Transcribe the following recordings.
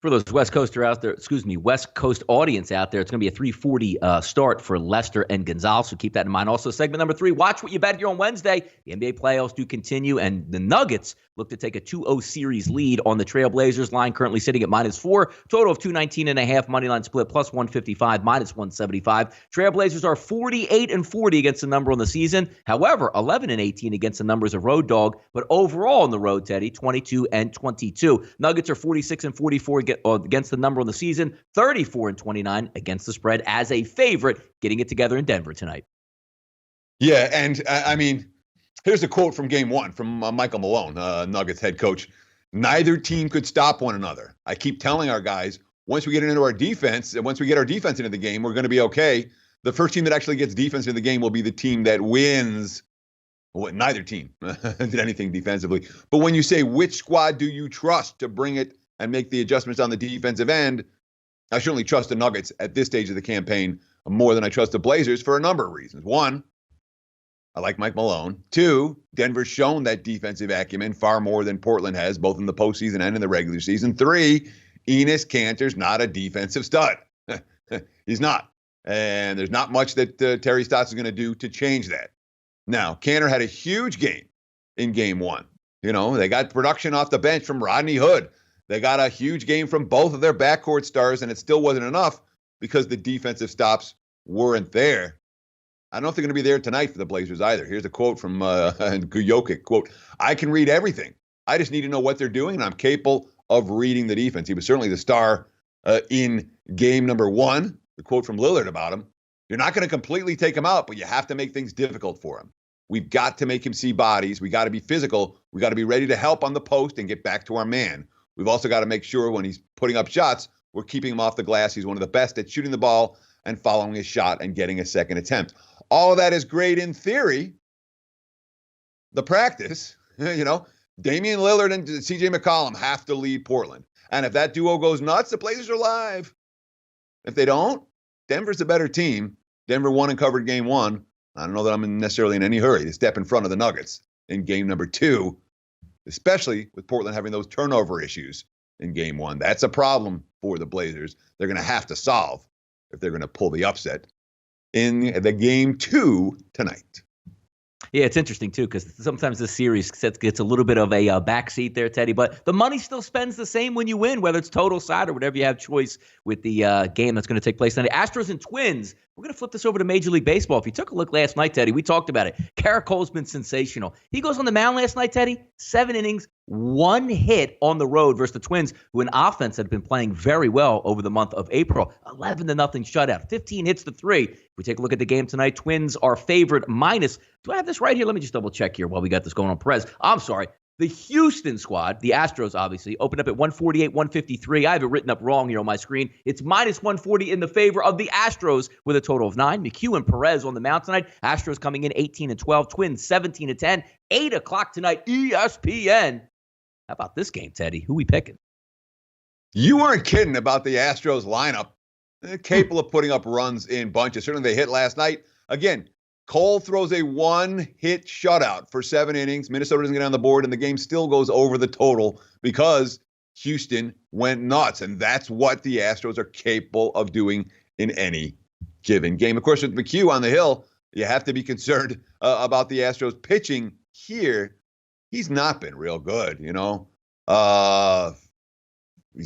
For those West Coast audience out there, it's going to be a 3:40 start for Leicester and Gonzalez. So keep that in mind. Also, segment number 3, watch what you bet here on Wednesday. The NBA playoffs do continue, and the Nuggets look to take a 2-0 series lead on the Trailblazers. Line currently sitting at -4. Total of 219.5. Money line split plus 155, -175. Trailblazers are 48-40 against the number on the season. However, 11-18 against the number as a road dog. But overall on the road, Teddy, 22-22. Nuggets are 46-44 against the number on the season, 34-29 against the spread as a favorite, getting it together in Denver tonight. Yeah, and I mean, here's a quote from Game 1 from Michael Malone, Nuggets head coach. Neither team could stop one another. I keep telling our guys, once we get into our defense, and once we get our defense into the game, we're going to be okay. The first team that actually gets defense into the game will be the team that wins. Well, neither team did anything defensively. But when you say which squad do you trust to bring it and make the adjustments on the defensive end, I certainly trust the Nuggets at this stage of the campaign more than I trust the Blazers for a number of reasons. 1, I like Mike Malone. 2, Denver's shown that defensive acumen far more than Portland has, both in the postseason and in the regular season. 3, Enes Kanter's not a defensive stud. He's not. And there's not much that Terry Stotts is going to do to change that. Now, Kanter had a huge game in Game 1. You know, they got production off the bench from Rodney Hood. They got a huge game from both of their backcourt stars, and it still wasn't enough because the defensive stops weren't there. I don't know if they're going to be there tonight for the Blazers either. Here's a quote from Jokic, quote, I can read everything. I just need to know what they're doing, and I'm capable of reading the defense. He was certainly the star in game number 1. The quote from Lillard about him, you're not going to completely take him out, but you have to make things difficult for him. We've got to make him see bodies. We got to be physical. We got to be ready to help on the post and get back to our man. We've also got to make sure when he's putting up shots, we're keeping him off the glass. He's one of the best at shooting the ball and following his shot and getting a second attempt. All of that is great in theory. The practice, Damian Lillard and CJ McCollum have to lead Portland. And if that duo goes nuts, the Blazers are live. If they don't, Denver's the better team. Denver won and covered Game 1. I don't know that I'm necessarily in any hurry to step in front of the Nuggets in Game number 2. Especially with Portland having those turnover issues in Game 1. That's a problem for the Blazers. They're going to have to solve if they're going to pull the upset in the Game 2 tonight. Yeah, it's interesting, too, because sometimes this series gets a little bit of a backseat there, Teddy. But the money still spends the same when you win, whether it's total side or whatever you have choice with the game that's going to take place tonight. Astros and Twins. We're going to flip this over to Major League Baseball. If you took a look last night, Teddy, we talked about it. Garrett Cole's been sensational. He goes on the mound last night, Teddy, 7 innings, 1 hit on the road versus the Twins, who in offense had been playing very well over the month of April. 11-0 shutout, 15 hits to 3. If we take a look at the game tonight, Twins are favored minus. Do I have this right here? Let me just double check here while we got this going on. Perez, I'm sorry. The Houston squad, the Astros obviously, opened up at 148, 153. I have it written up wrong here on my screen. It's minus 140 in the favor of the Astros with a total of 9. McHugh and Perez on the mound tonight. Astros coming in 18-12. Twins 17-10. 8 o'clock tonight, ESPN. How about this game, Teddy? Who we picking? You weren't kidding about the Astros lineup. They're capable of putting up runs in bunches. Certainly they hit last night. Again, Cole throws a 1-hit shutout for 7 innings. Minnesota doesn't get on the board, and the game still goes over the total because Houston went nuts. And that's what the Astros are capable of doing in any given game. Of course, with McHugh on the hill, you have to be concerned about the Astros pitching here. He's not been real good, He's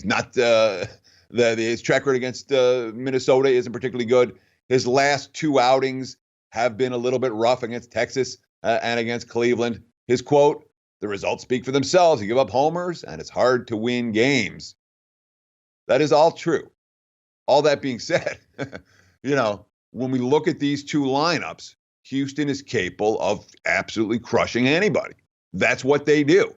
not his track record against Minnesota isn't particularly good. His last 2 outings have been a little bit rough against Texas and against Cleveland. His quote, the results speak for themselves. You give up homers, and it's hard to win games. That is all true. All that being said, when we look at these 2 lineups, Houston is capable of absolutely crushing anybody. That's what they do.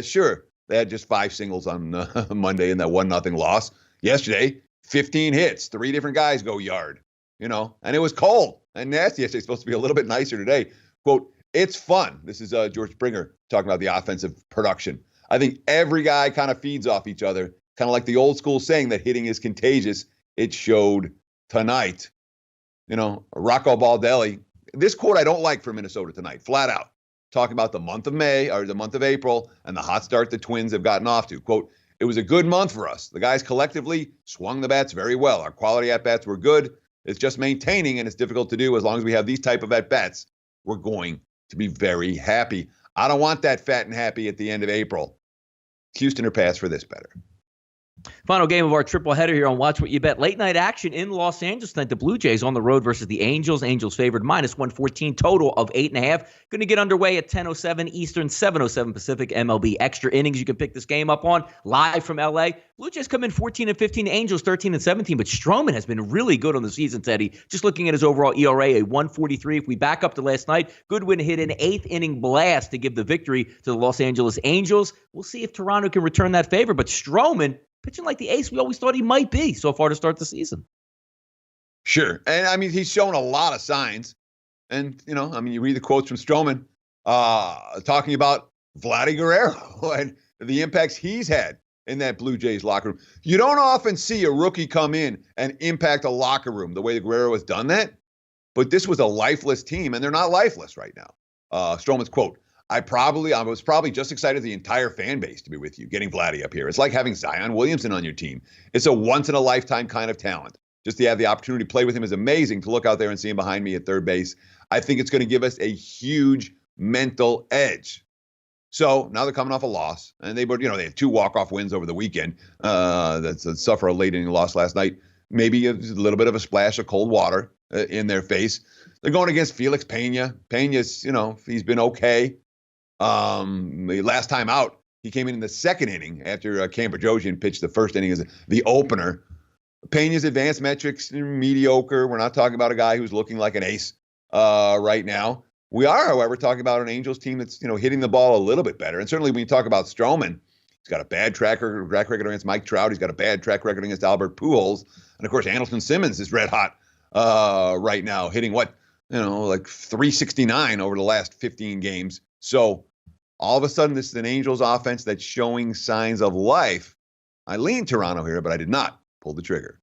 Sure, they had just 5 singles on Monday in that 1-0 loss. Yesterday, 15 hits, 3 different guys go yard. And it was cold and nasty yesterday. It's supposed to be a little bit nicer today. Quote, it's fun. This is George Springer talking about the offensive production. I think every guy kind of feeds off each other, kind of like the old school saying that hitting is contagious. It showed tonight. Rocco Baldelli. This quote I don't like for Minnesota tonight, flat out. Talking about the month of May or the month of April and the hot start the Twins have gotten off to. Quote, it was a good month for us. The guys collectively swung the bats very well. Our quality at-bats were good. It's just maintaining, and it's difficult to do. As long as we have these type of at-bats, we're going to be very happy. I don't want that fat and happy at the end of April. Houston or pass for this better. Final game of our triple header here on Watch What You Bet. Late night action in Los Angeles tonight. The Blue Jays on the road versus the Angels. Angels favored -114, total of 8.5. Going to get underway at 10:07 Eastern, 7:07 Pacific. MLB extra innings. You can pick this game up on live from LA. Blue Jays come in 14-15. Angels 13-17. But Stroman has been really good on the season, Teddy. Just looking at his overall ERA, a 1.43. If we back up to last night, Goodwin hit an 8th inning blast to give the victory to the Los Angeles Angels. We'll see if Toronto can return that favor. But Stroman, pitching like the ace we always thought he might be so far to start the season. Sure. And I mean, he's shown a lot of signs. And, you read the quotes from Stroman talking about Vladdy Guerrero and the impacts he's had in that Blue Jays locker room. You don't often see a rookie come in and impact a locker room the way that Guerrero has done that. But this was a lifeless team, and they're not lifeless right now. Stroman's quote, I was probably just excited as the entire fan base to be with you, getting Vladdy up here. It's like having Zion Williamson on your team. It's a once-in-a-lifetime kind of talent. Just to have the opportunity to play with him is amazing. To look out there and see him behind me at third base, I think it's going to give us a huge mental edge. So now they're coming off a loss, and they had 2 walk-off wins over the weekend. That's suffer a late inning loss last night. Maybe a little bit of a splash of cold water in their face. They're going against Felix Pena. Pena's, he's been okay. Last time out, he came in the second inning after Cam Bajosian pitched the first inning as the opener. Pena's advanced metrics are mediocre. We're not talking about a guy who's looking like an ace right now. We are, however, talking about an Angels team that's hitting the ball a little bit better. And certainly when you talk about Stroman, he's got a bad track record against Mike Trout. He's got a bad track record against Albert Pujols, and of course Andrelton Simmons is red hot right now, hitting like 369 over the last 15 games. So all of a sudden, this is an Angels offense that's showing signs of life. I lean Toronto here, but I did not pull the trigger.